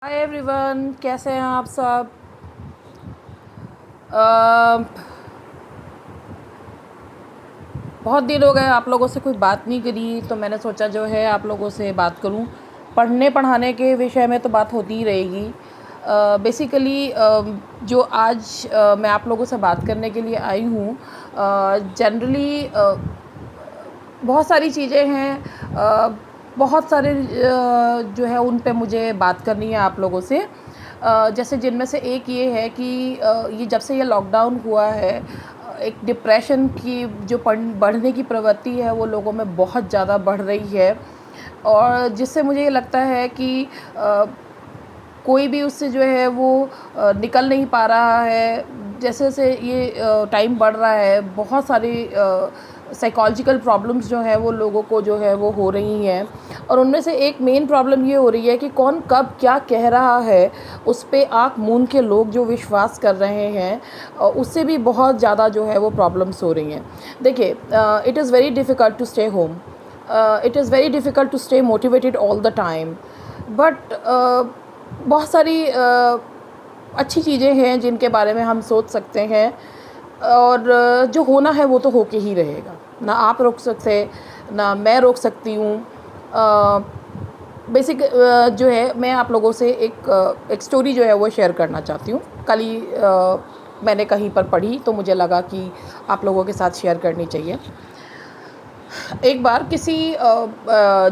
Hi everyone, कैसे हैं आप सब। अ, बहुत दिन हो गए आप लोगों से कोई बात नहीं करी, तो मैंने सोचा जो है आप लोगों से बात करूं। पढ़ने पढ़ाने के विषय में तो बात होती ही रहेगी। बेसिकली जो आज मैं आप लोगों से बात करने के लिए आई हूँ, जनरली बहुत सारी चीज़ें हैं। बहुत सारे जो है उन पे मुझे बात करनी है आप लोगों से। जैसे जिनमें से एक ये है कि ये जब से ये लॉकडाउन हुआ है, एक डिप्रेशन की जो बढ़ने की प्रवृत्ति है वो लोगों में बहुत ज़्यादा बढ़ रही है। और जिससे मुझे ये लगता है कि कोई भी उससे जो है वो निकल नहीं पा रहा है। जैसे जैसे ये टाइम बढ़ रहा है, बहुत सारी साइकोलॉजिकल प्रॉब्लम्स जो है वो लोगों को जो है वो हो रही हैं। और उनमें से एक मेन प्रॉब्लम ये हो रही है कि कौन कब क्या कह रहा है उस पे आँख मूंद के लोग जो विश्वास कर रहे हैं, उससे भी बहुत ज़्यादा जो है वो प्रॉब्लम्स हो रही हैं। देखिए, it is very difficult to stay home, it is very difficult to stay motivated all the time, but बहुत सारी अच्छी चीज़ें हैं जिनके बारे में हम सोच सकते हैं। और जो होना है वो तो होके ही रहेगा, ना आप रोक सकते ना मैं रोक सकती हूँ। बेसिक जो है मैं आप लोगों से एक स्टोरी जो है वो शेयर करना चाहती हूँ। कल ही मैंने कहीं पर पढ़ी तो मुझे लगा कि आप लोगों के साथ शेयर करनी चाहिए। एक बार किसी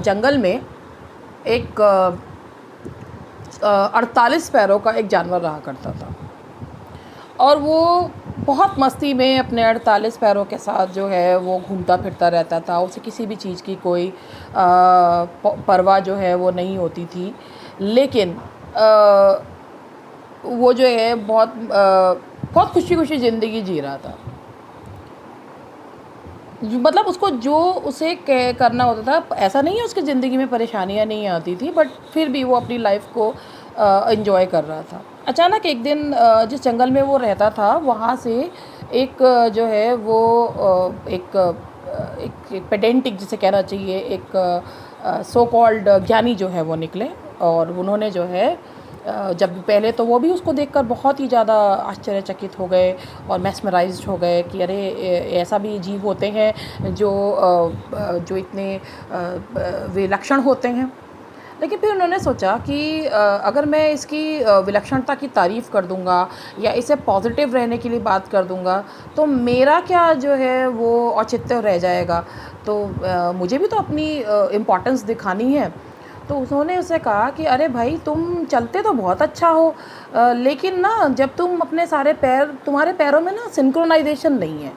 जंगल में एक 48 पैरों का एक जानवर रहा करता था, और वो बहुत मस्ती में अपने 48 पैरों के साथ जो है वो घूमता फिरता रहता था। उसे किसी भी चीज़ की कोई परवाह जो है वो नहीं होती थी। लेकिन वो जो है बहुत खुशी खुशी ज़िंदगी जी रहा था। मतलब उसको जो उसे करना होता था, ऐसा नहीं है उसकी ज़िंदगी में परेशानियां नहीं आती थी, बट फिर भी वो अपनी लाइफ को एंजॉय कर रहा था। अचानक एक दिन जिस जंगल में वो रहता था वहाँ से एक जो है वो एक पेडेंटिक जिसे कहना चाहिए, एक सो कॉल्ड ज्ञानी जो है वो निकले। और उन्होंने जो है जब पहले तो वो भी उसको देखकर बहुत ही ज़्यादा आश्चर्यचकित हो गए और मैस्मराइज्ड हो गए कि अरे ऐसा भी जीव होते हैं जो इतने विलक्षण होते हैं। लेकिन फिर उन्होंने सोचा कि अगर मैं इसकी विलक्षणता की तारीफ़ कर दूंगा या इसे पॉजिटिव रहने के लिए बात कर दूंगा तो मेरा क्या जो है वो औचित्य रह जाएगा। तो मुझे भी तो अपनी इम्पोर्टेंस दिखानी है। तो उन्होंने उससे कहा कि अरे भाई, तुम चलते तो बहुत अच्छा हो, लेकिन ना जब तुम अपने सारे तुम्हारे पैरों में ना सिंक्रोनाइजेशन नहीं है।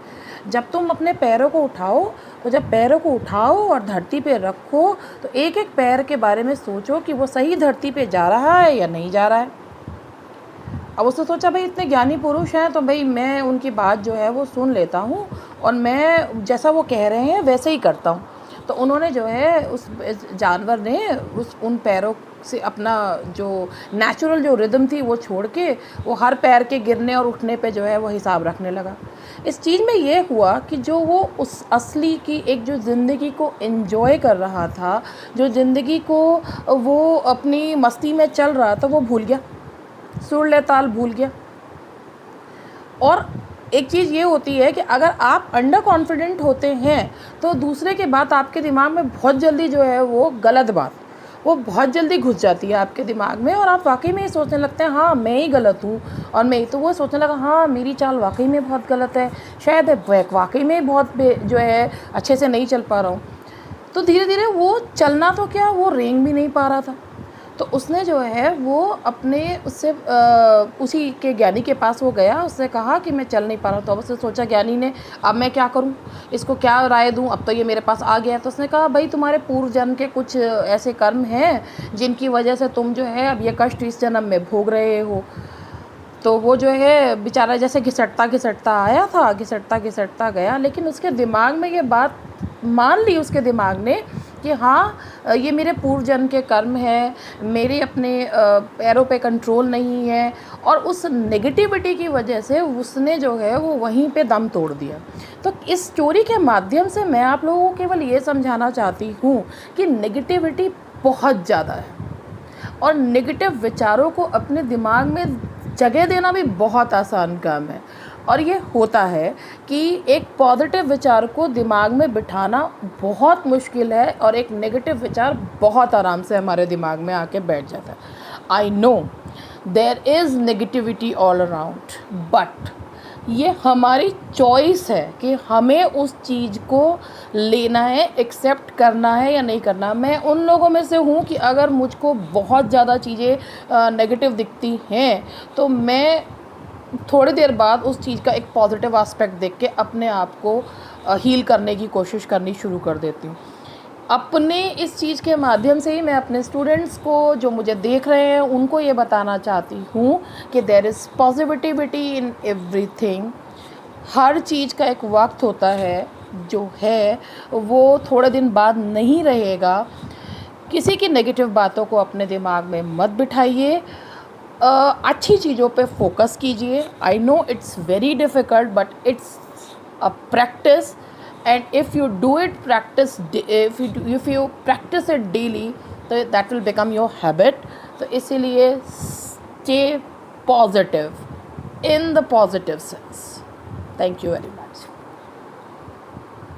जब तुम अपने पैरों को उठाओ, तो जब पैरों को उठाओ और धरती पे रखो तो एक एक पैर के बारे में सोचो कि वो सही धरती पे जा रहा है या नहीं जा रहा है। अब उसने सोचा भाई इतने ज्ञानी पुरुष हैं तो भाई मैं उनकी बात जो है वो सुन लेता हूँ और मैं जैसा वो कह रहे हैं वैसे ही करता हूँ। तो उन्होंने जो है उस जानवर ने उन पैरों से अपना जो नेचुरल जो रिदम थी वो छोड़ के वो हर पैर के गिरने और उठने पे जो है वो हिसाब रखने लगा। इस चीज़ में ये हुआ कि जो वो उस असली की एक जो ज़िंदगी को एंजॉय कर रहा था, जो ज़िंदगी को वो अपनी मस्ती में चल रहा था, वो भूल गया, सुर ले ताल भूल गया। और एक चीज़ ये होती है कि अगर आप अंडर कॉन्फिडेंट होते हैं तो दूसरे की बात आपके दिमाग में बहुत जल्दी जो है वो गलत बात वो बहुत जल्दी घुस जाती है आपके दिमाग में, और आप वाकई में ये सोचने लगते हैं हाँ मैं ही गलत हूँ। और मैं तो वो सोचने लगा हाँ मेरी चाल वाकई में बहुत गलत है, शायद वाकई में बहुत जो है अच्छे से नहीं चल पा रहा हूँ। तो धीरे धीरे वो चलना तो क्या, वो रेंग भी नहीं पा रहा था। तो उसने जो है वो अपने उससे उसी के ज्ञानी के पास वो गया, उसने कहा कि मैं चल नहीं पा रहा। तो अब उसने सोचा ज्ञानी ने अब मैं क्या करूं, इसको क्या राय दूं, अब तो ये मेरे पास आ गया। तो उसने कहा भाई तुम्हारे पूर्व जन्म के कुछ ऐसे कर्म हैं जिनकी वजह से तुम जो है अब ये कष्ट इस जन्म में भोग रहे हो। तो वो जो है बेचारा जैसे घिसटता घिसटता आया था, घिसटता घिसटता गया, लेकिन उसके दिमाग में ये बात मान ली उसके दिमाग ने कि हाँ ये मेरे पूर्व जन्म के कर्म हैं, मेरे अपने पैरों पे कंट्रोल नहीं है। और उस नेगेटिविटी की वजह से उसने जो है वो वहीं पे दम तोड़ दिया। तो इस स्टोरी के माध्यम से मैं आप लोगों को केवल ये समझाना चाहती हूँ कि नेगेटिविटी बहुत ज़्यादा है, और नेगेटिव विचारों को अपने दिमाग में जगह देना भी बहुत आसान काम है। और ये होता है कि एक पॉजिटिव विचार को दिमाग में बिठाना बहुत मुश्किल है और एक नेगेटिव विचार बहुत आराम से हमारे दिमाग में आके बैठ जाता है। I know there is negativity all around, but ये हमारी चॉइस है कि हमें उस चीज़ को लेना है, एक्सेप्ट करना है या नहीं करना। मैं उन लोगों में से हूँ कि अगर मुझको बहुत ज़्यादा चीज़ें नेगेटिव दिखती हैं तो मैं थोड़ी देर बाद उस चीज़ का एक पॉजिटिव एस्पेक्ट देख के अपने आप को हील करने की कोशिश करनी शुरू कर देती हूँ। अपने इस चीज़ के माध्यम से ही मैं अपने स्टूडेंट्स को, जो मुझे देख रहे हैं, उनको ये बताना चाहती हूँ कि there is positivity in everything. हर चीज़ का एक वक्त होता है जो है वो थोड़े दिन बाद नहीं रहेगा। किसी की नेगेटिव बातों को अपने दिमाग में मत बिठाइए, अच्छी चीज़ों पे फोकस कीजिए। I know it's very difficult but it's a practice, and if you do it if you practice it daily, तो that will become your habit। तो इसीलिए stay positive in the positive sense। Thank you very much।